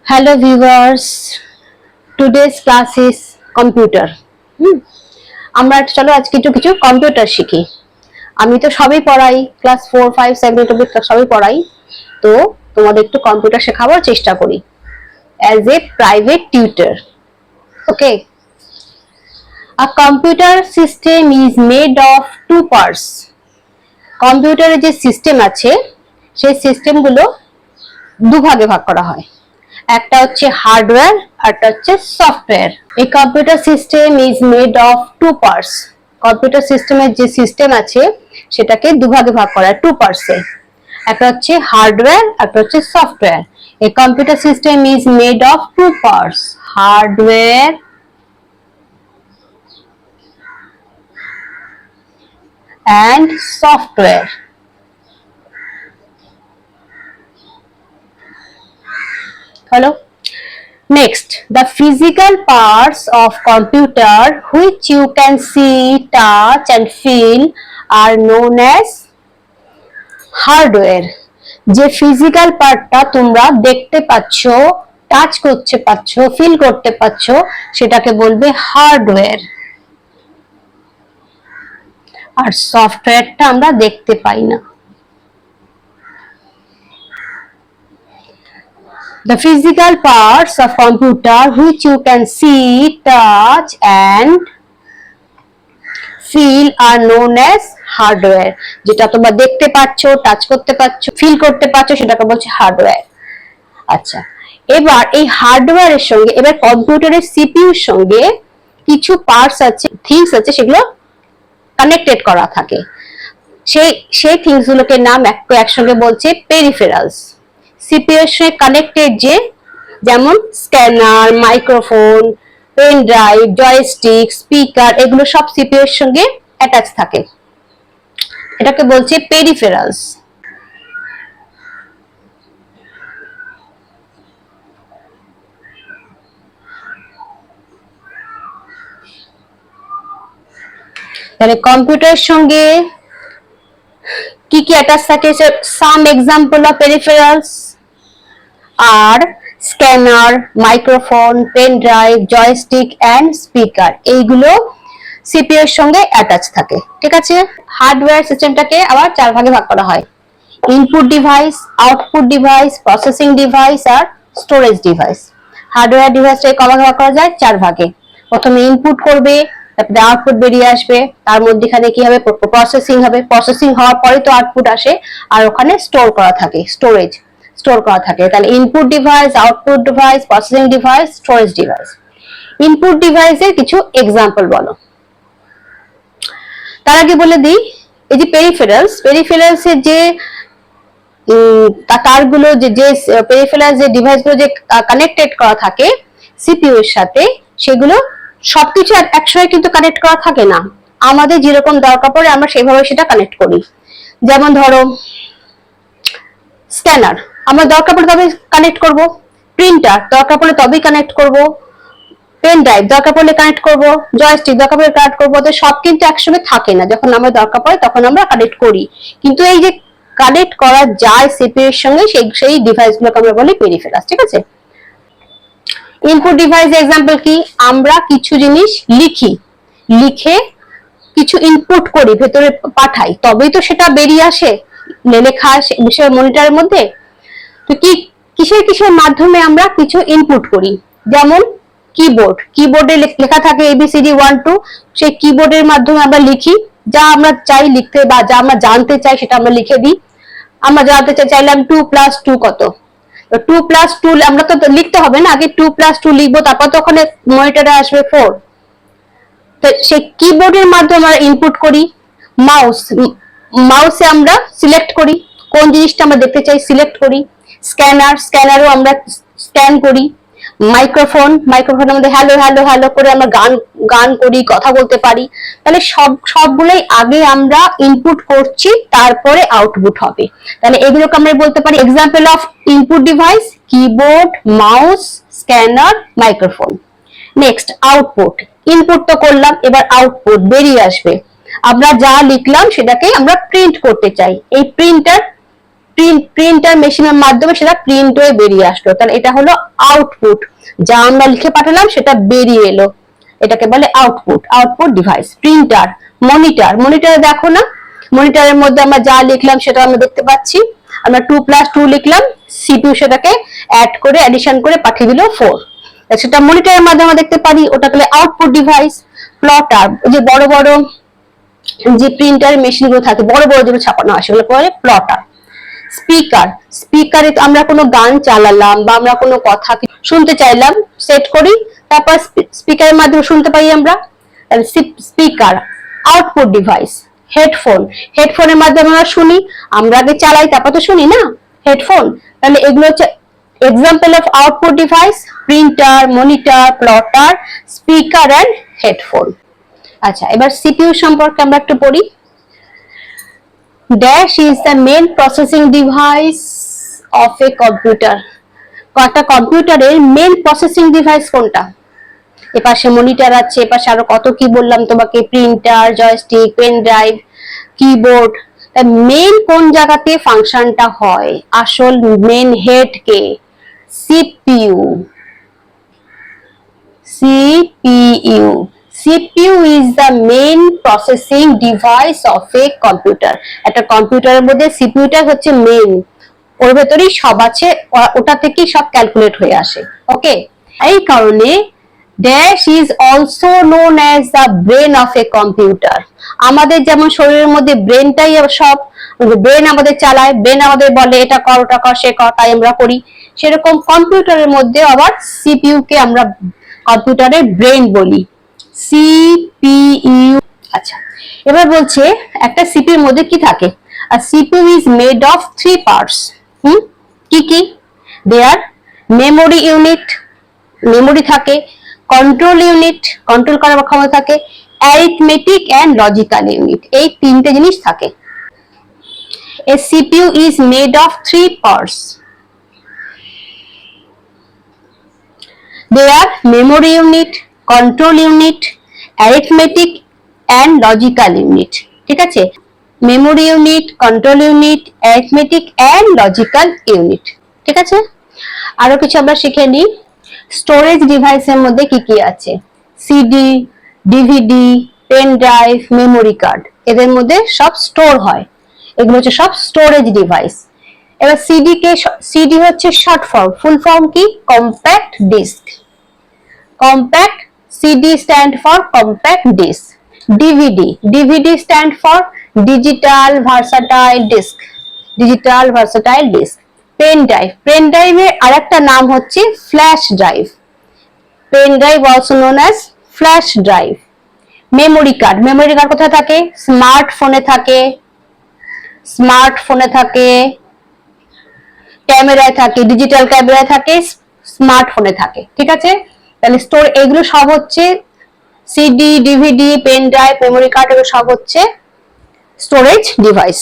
Hello viewers, today's class is computer. আমরা চলো আজকে কিছু কম্পিউটার শিখি। আমি তো সবই পড়াই, ক্লাস 4, 5, 7, 8 সবই পড়াই। তো তোমাদের একটু কম্পিউটার শেখাবার চেষ্টা করি as a private tutor. Okay. A computer system is made of two parts. কম্পিউটারের যে সিস্টেম আছে সেই সিস্টেমগুলো দুভাগে ভাগ করা হয়। একটা হচ্ছে হার্ডওয়্যার আর একটা হচ্ছে সফটওয়্যার। এই computer system is made of two parts. Computer সিস্টেমের যে সিস্টেম আছে সেটাকে দুভাগে ভাগ করা হয়, টু পার্টসে। একটা হচ্ছে হার্ডওয়্যার, একটা হচ্ছে সফটওয়্যার। এই computer system is made of two parts, hardware and software. Hello. Next, the physical parts of computer which you can see, touch and feel are known as hardware. যে physical পার্টটা তোমরা দেখতে পাচ্ছ, touch করতে পাচ্ছ, feel করতে পাচ্ছ, সেটাকে বলবে হার্ডওয়্যার। আর সফটওয়্যারটা আমরা দেখতে পাই না। The physical parts of computer which you can see, touch and feel are known as hardware. যেটা তোমরা দেখতে পাচ্ছ, টাচ করতে পাচ্ছ, ফিল করতে পাচ্ছ, সেটাকে বলছে হার্ডওয়্যার। আচ্ছা, এবার এই হার্ডওয়্যারের সঙ্গে, এবার কম্পিউটারের সিপিইউর সঙ্গে কিছু পার্টস আছে, থিংস আছে, সেগুলো কানেক্টেড করা থাকে। সেই থিংস গুলোকে নাম একসঙ্গে বলছে পেরিফেরালস। সিপিইউ এর সঙ্গে কানেক্টেড যেমন scanner, microphone, pen drive, joystick, speaker, এগুলো সব সিপিইউ এর সঙ্গে অ্যাটাচ থাকে। এটাকে বলছে পেরিফেরালস। তাহলে কম্পিউটারের সঙ্গে কি কি অ্যাটাচ থাকে? সাম এক্সাম্পল অফ পেরিফেরালস আর scanner, microphone, pen drive, joystick and speaker, এইগুলো সিপিইউ এর সঙ্গে অ্যাটাচ থাকে। ঠিক আছে। হার্ডওয়্যার সিস্টেমটাকে আবার চার ভাগে ভাগ করা হয়: input device, output device, processing device আর স্টোরেজ ডিভাইস। হার্ডওয়্যার ডিভাইসটাকে কভার ভাগ করা যায় চার ভাগে। প্রথমে ইনপুট করবে, তারপরে আউটপুট বেরিয়ে আসবে, তার মধ্যখানে কি হবে? প্রসেসিং হবে, প্রসেসিং হওয়ার পরে তো আউটপুট আসে, আর ওখানে স্টোর করা থাকে, স্টোর করা থাকে। তাহলে input device, output device, processing device, storage device. Input ডিভাইসের কিছু এক্সাম্পল বলো। তার আগে বলে দিই, এই যে পেরিফেরালস এর যে তারগুলো, যে পেরিফেরালস যে ডিভাইসগুলো যে কানেক্টেড করা থাকে সিপিইউ এর সাথে, সেগুলো সবকিছু একসঙ্গে কিন্তু কানেক্ট করা থাকে না। আমাদের যেরকম দরকার পড়ে আমরা সেভাবে সেটা কানেক্ট করি। যেমন ধরো স্ক্যানার, আমরা দরকার পড়লে তবে কানেক্ট করব, প্রিন্টার দরকার পড়লে তবেই কানেক্ট করব, পেন ড্রাইভ দরকার পড়লে কানেক্ট করব, জয়স্টিক দরকার পড়লে কানেক্ট করব। তো সব কিন্তু একসঙ্গে থাকে না, যখন আমার দরকার পড়ে তখন আমরা কানেক্ট করি। কিন্তু এই যে কানেক্ট করা যায় সিপিইউ এর সঙ্গে, সেই ডিভাইসগুলোকে আমরা বলি পেরিফেরালস। ঠিক আছে। ইনপুট ডিভাইস এক্সাম্পল কি? আমরা কিছু জিনিস লিখে কিছু ইনপুট করি, ভেতরে পাঠাই, তবেই তো সেটা বেরিয়ে আসে লেখা বিষয় মনিটরের মধ্যে। তো কিসের মাধ্যমে আমরা কিছু ইনপুট করি? যেমন কিবোর্ডে লেখা থাকে ABCD 1 2, সেই কিবোর্ডের মাধ্যমে আমরা লিখি, যা আমরা চাই লিখতে বা যা আমরা জানতে চাই সেটা আমরা লিখে দিই। আমরা জানতে চাইলাম 2 + 2 কত, 2 + 2 আমরা তো লিখতে হবে না, আগে 2 + 2 লিখবো, তারপর তো ওখানে মনিটরে আসবে 4। তো সেই কিবোর্ডের মাধ্যমে আমরা ইনপুট করি। মাউসে আমরা সিলেক্ট করি, কোন জিনিসটা আমরা দেখতে চাই সিলেক্ট করি। স্ক্যানারও আমরা স্ক্যান করি। মাইক্রোফোন আমাদের হ্যালো হ্যালো হ্যালো করে আমরা গান করি, কথা বলতে পারি। তাহলে সবগুলোই আগে আমরা ইনপুট করছি, তারপরে আউটপুট হবে। তাহলে এগুলোকে আমরা বলতে পারি example of input device: keyboard, mouse, scanner, microphone. Next output. Input তো করলাম, এবার আউটপুট বেরিয়ে আসবে। আমরা যা লিখলাম সেটাকে আমরা প্রিন্ট করতে চাই। এই প্রিন্টার মেশিনের মাধ্যমে সেটা প্রিন্ট হয়ে বেরিয়ে আসলো, তাহলে এটা হলো আউটপুট। যা আমরা লিখে পাঠালাম সেটা বেরিয়ে এলো, এটাকে বলে output. Output device. Printer, monitor, মনিটরে দেখো না, মনিটরের মধ্যে আমরা যা লিখলাম সেটা আমরা দেখতে পাচ্ছি। আমরা 2+2 লিখলাম, সিপিইউ সেটাকে অ্যাড করে অ্যাডিশন করে পাঠিয়ে দিল 4, সেটা মনিটরের মাধ্যমে দেখতে পারি, ওটাকে আউটপুট ডিভাইস। প্লটার, যে বড় বড় যে প্রিন্টার মেশিনগুলো থাকে, বড় বড় যেগুলো ছাপানো হয় সেগুলো বলে প্লটার। স্পিকার, স্পিকারে আমরা কোনো গান চালালাম বা আমরা কোনো কথা শুনতে চাইলাম, সেট করি, তারপর স্পিকারের মাধ্যমে শুনতে পাই আমরা, স্পিকার। Output device. হেডফোন, হেডফোনের মাধ্যমে আমরা শুনি, আমরা আগে চালাই তারপর তো শুনি না হেডফোন। তাহলে এগুলো হচ্ছে example of output device, printer, monitor, plotter, speaker and headphone. আচ্ছা, এবার সিপিইউ সম্পর্কে আমরা একটু পড়ি। Dash is the main processing device of a computer. একটা কম্পিউটারের মেইন প্রসেসিং ডিভাইস কোনটা? এপাশে মনিটর আছে, এপাশে আরো কত কি বললাম তোমাকে, printer, joystick, pen drive, keyboard. Main কোন জায়গাতে ফাংশনটা হয়? আসল মেইন হেড কে? CPU. CPU. CPU is the main processing device of a computer. একটা কম্পিউটারের মধ্যে CPU টা হচ্ছে মেইন, ওর ভেতরেই সব আছে, ওটা থেকেই সব ক্যালকুলেট হয়ে আসে। ওকে, এই কারণে dash is also known as the brain of a computer. আমাদের যেমন শরীরের মধ্যে ব্রেনটাই সব, ব্রেন আমাদের চালায়, ব্রেন আমাদের বলে এটা কর ওটা কর সে কর, তাই আমরা করি, সেরকম কম্পিউটারের মধ্যে আবার CPU কে আমরা কম্পিউটারের ব্রেন বলি, সিপিইউ। আচ্ছা, এবার বলছে একটা সিপিইউর মধ্যে কি থাকে? আর CPU is made of 3 parts. কি কি? দেয়ার মেমোরি ইউনিট, মেমোরি থাকে, কন্ট্রোল ইউনিট, কন্ট্রোল করার ক্ষমতা থাকে, অ্যারিথমেটিক এন্ড লজিক্যাল ইউনিট, এই তিনটে জিনিস থাকে। A CPU is made of 3 parts. There memory unit, control unit, arithmetic and logical unit. ঠিক আছে, memory unit, control unit, arithmetic and logical unit. ঠিক আছে, আরো কিছু আমরা শিখে নিই। স্টোরেজ ডিভাইসের মধ্যে কি কি আছে? CD, DVD, pen drive, memory card, এদের মধ্যে সব স্টোর হয়, এগুলো হচ্ছে সব স্টোরেজ ডিভাইস। এবার সিডি কে, সিডি হচ্ছে শর্ট ফর্ম, ফুল ফর্ম কি? Compact disc. Compact, CD stand for compact disc. DVD, DVD stand for digital versatile disc, digital versatile disc. Pen drive, pen ড্রাইভের আরেকটা নাম হচ্ছে flash drive, pen drive also known as flash drive. Memory card, memory card কোথায় থাকে? স্মার্টফোনে থাকে, স্মার্টফোনে থাকে, ক্যামেরায় থাকে, ডিজিটাল ক্যামেরায় থাকে, স্মার্টফোনে থাকে। ঠিক আছে, তাহলে স্টোর, এগুলো সব হচ্ছে CD, DVD, pen drive, memory card, এগুলো সব হচ্ছে স্টোরেজ ডিভাইস।